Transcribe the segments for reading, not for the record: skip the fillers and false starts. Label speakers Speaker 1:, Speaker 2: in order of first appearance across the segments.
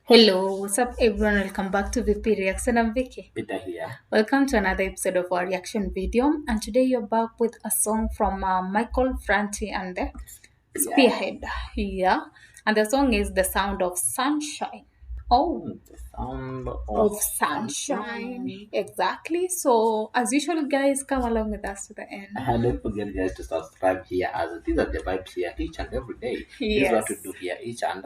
Speaker 1: Hello, what's up everyone? Welcome back to VP Reaction. I'm Vicky.
Speaker 2: Peter here.
Speaker 1: Welcome to another episode of our reaction video. And today you're back with a song from Michael Franti and the Spearhead. Yeah. And the song is The Sound of Sunshine. Oh,
Speaker 2: The sound
Speaker 1: of sunshine. Exactly. So, as usual, guys, come along with us to the end.
Speaker 2: And don't forget, guys, to subscribe here, as these are the vibes here each and every day. This is what we do here each and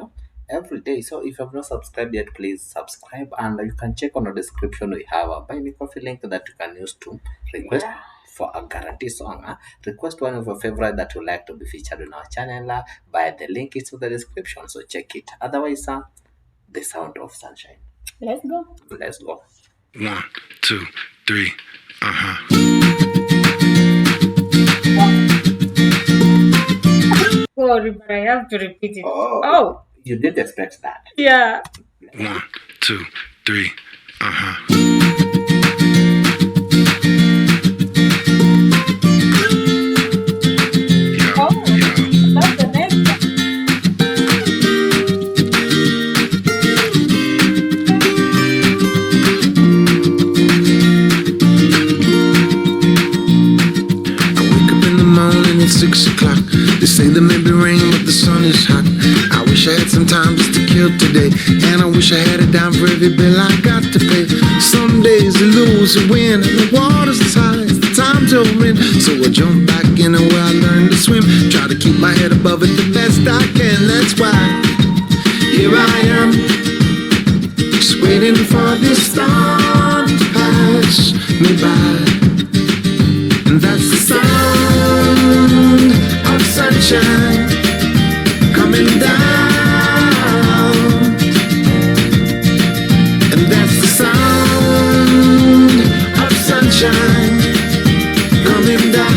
Speaker 2: every day. So if you have not subscribed yet, please subscribe, and you can check on the description. We have a buy me coffee link that you can use to request for a guarantee song. Request one of your favorite that you like to be featured on our channel. By the link is in the description, so check it. Otherwise, The Sound of Sunshine.
Speaker 1: Let's go.
Speaker 2: Let's go.
Speaker 3: 1, 2, 3.
Speaker 1: Sorry, but I have to repeat it.
Speaker 2: Oh. You did expect that.
Speaker 1: Yeah.
Speaker 3: 1, 2, 3.
Speaker 1: That's the next one.
Speaker 3: I wake up in the morning at 6 o'clock. They say there may be rain, but the sun is hot. I wish I had some time just to kill today, and I wish I had a dime for every bill I got to pay. Some days you lose and win, and the water's as high as the time to win. So I jump back in and where I learned to swim. Try to keep my head above it the best I can. That's why here I am, just waiting for this storm to pass me by. And that's the sound of sunshine coming down. And that's the sound of sunshine coming down.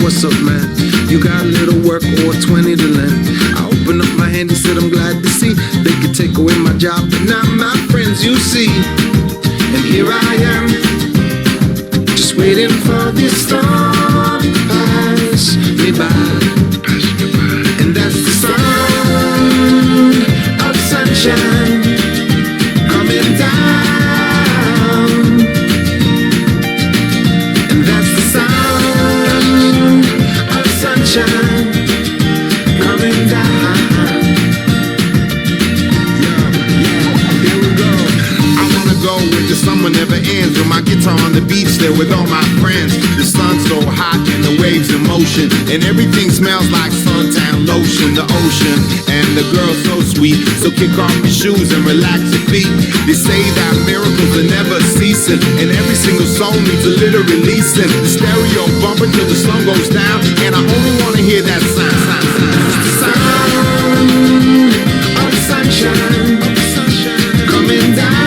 Speaker 3: What's up, man? You got a little work or 20 to lend? I opened up my hand and said I'm glad to see they could take away my job, but not my friends, you see. And here I am, just waiting for this storm to pass me by. And that's the sound of sunshine coming down. And that's the sound sunshine coming down. Here we go. I wanna go where the summer never ends, with my guitar on the beach there with all my friends. The sun's so hot and the waves in motion, and everything smells like suntan lotion. The ocean and the girl so sweet, so kick off your shoes and relax your feet. They say that miracles are never ceasing, and every single song needs a little releasing. The stereo bumping till the sun goes down, and I only wanna hear that sound. The sound of sunshine coming down.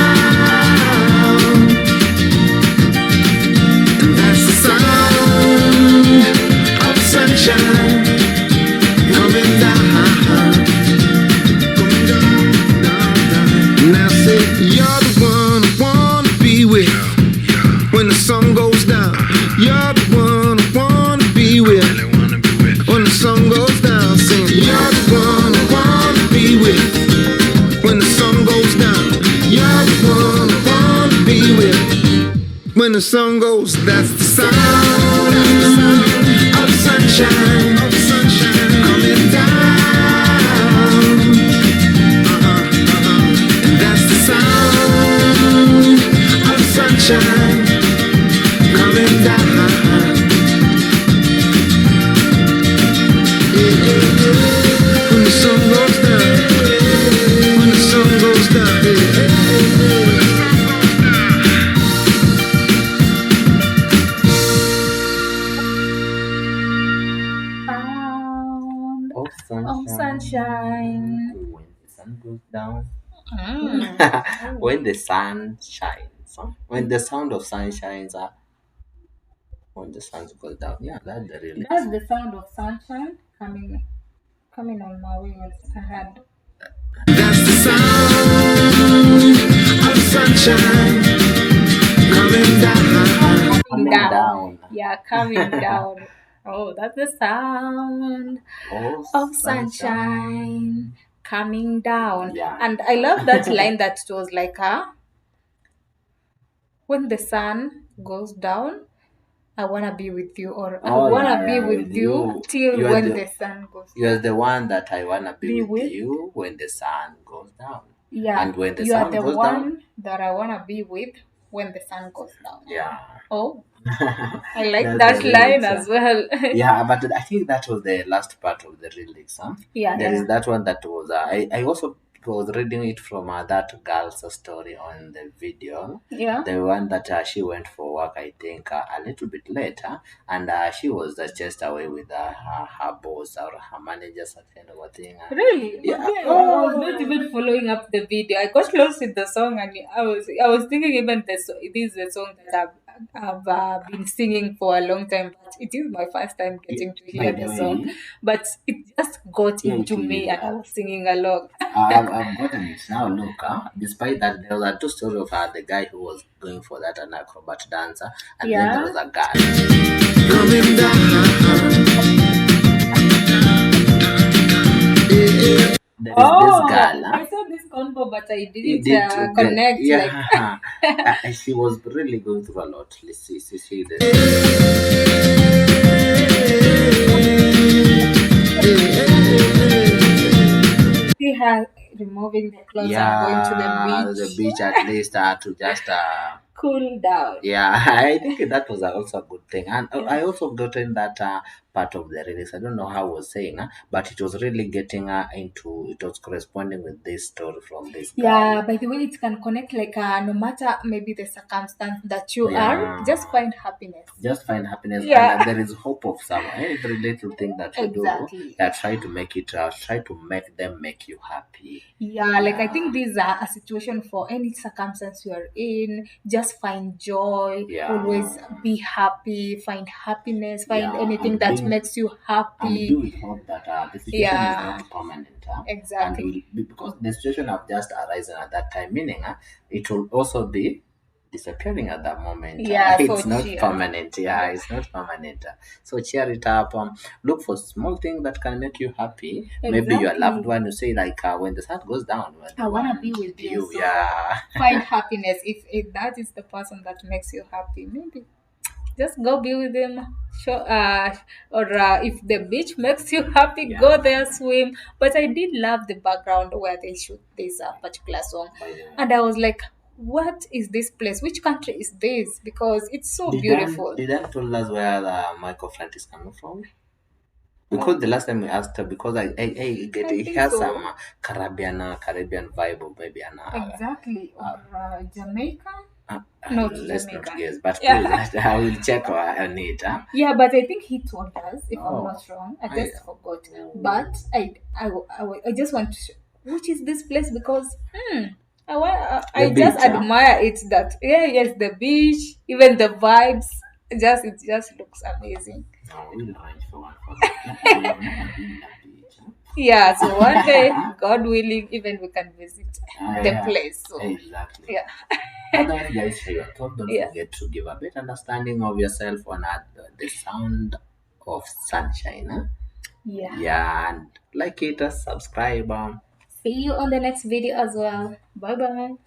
Speaker 3: And that's the sound of sunshine coming down. Now say you're the one I wanna be with when the sun goes down. You're the one I wanna be with when the sun goes down. Sing, you're the one I wanna be with when the sun goes down. You're the one I wanna be with when the sun goes. That's the sound of sunshine coming down. And that's the sound of sunshine coming down. When the sun goes down, when the sun goes down,
Speaker 1: Sound of sunshine.
Speaker 2: When the sun goes down. When the sun shines. When the sound of sun shines. When the sun goes down. Yeah, that's the real.
Speaker 1: That's the sound of sunshine coming on my way. I had.
Speaker 3: That's the sound
Speaker 1: Yeah, coming down. Oh, that's the sound of sunshine coming down.
Speaker 2: Yeah.
Speaker 1: And I love that line that was like, when the sun goes down, I wanna be with you, or I wanna be with you till when the sun goes down.
Speaker 2: You're the one that I wanna be with you when the sun goes down.
Speaker 1: Yeah,
Speaker 2: and when the
Speaker 1: you are
Speaker 2: sun
Speaker 1: the
Speaker 2: goes
Speaker 1: one
Speaker 2: down,
Speaker 1: that I wanna be with when the sun goes down.
Speaker 2: yeah.
Speaker 1: Oh, I like that line as well.
Speaker 2: Yeah, but I think that was the last part of the lyrics.
Speaker 1: Yeah,
Speaker 2: there is that one that was I also was reading it from that girl's story on the video.
Speaker 1: Yeah.
Speaker 2: The one that she went for work, I think, a little bit later, and she was chased away with her boss or her manager, that kind of a thing.
Speaker 1: Really?
Speaker 2: Yeah.
Speaker 1: I was not even following up the video. I got lost in the song, and I was thinking even this is the song that I've been singing for a long time. But it is my first time getting to hear the song. But it just got into me, and I was singing along.
Speaker 2: I've gotten it now. Look, despite that, there was a two story of the guy who was going for that an acrobat dancer, and then there was a guy
Speaker 3: Coming down.
Speaker 2: There is this girl.
Speaker 1: I saw this combo, but I didn't connect.
Speaker 2: Yeah, she was really going through a lot. Let's see this.
Speaker 1: See her removing the clothes and going to
Speaker 2: the beach at least to just
Speaker 1: cool down.
Speaker 2: Yeah, I think that was also a good thing, and I also got in that part of the release. I don't know how I was saying, but it was really getting into. It was corresponding with this story from this guy.
Speaker 1: Yeah, by the way, it can connect like no matter maybe the circumstance that you are, just find happiness.
Speaker 2: Just find happiness, and there is hope of some every little thing that you do that try to make it, try to make them make you happy.
Speaker 1: Yeah, like I think these are a situation for any circumstance you are in. Just find joy. Always be happy. Find happiness. Find anything that makes you happy.
Speaker 2: And do we hope that the situation is not permanent.
Speaker 1: Exactly.
Speaker 2: And because the situation have just arisen at that time, meaning it will also be disappearing at that moment.
Speaker 1: Yeah,
Speaker 2: it's not permanent. Yeah, it's not permanent. So cheer it up. Look for small things that can make you happy. Maybe your loved one, you say like when the sun goes down,
Speaker 1: I wanna be with you. So
Speaker 2: yeah.
Speaker 1: Find happiness. If that is the person that makes you happy, maybe just go be with him. Or if the beach makes you happy, go there, swim. But I did love the background where they shoot this particular song, and I was like, what is this place? Which country is this? Because it's so beautiful.
Speaker 2: Did I tell us where MichaelFranti is coming from? Because the last time we asked her, because I get it has some Caribbean vibe, or maybe
Speaker 1: exactly, or Jamaica.
Speaker 2: No, let's not guess, but please, I will check on it.
Speaker 1: Yeah, but I think he told us, if I'm not wrong. I just forgot. But I just want to which is this place, because I just admire it. That yes, the beach, even the vibes, it just looks amazing. Yeah, so one day, God willing, even we can visit the place. So,
Speaker 2: exactly.
Speaker 1: Yeah.
Speaker 2: Otherwise, guys, share your thoughts. Don't forget to give a better understanding of yourself on the sound of sunshine.
Speaker 1: Yeah.
Speaker 2: Yeah, and like it, subscribe.
Speaker 1: See you on the next video as well. Bye bye.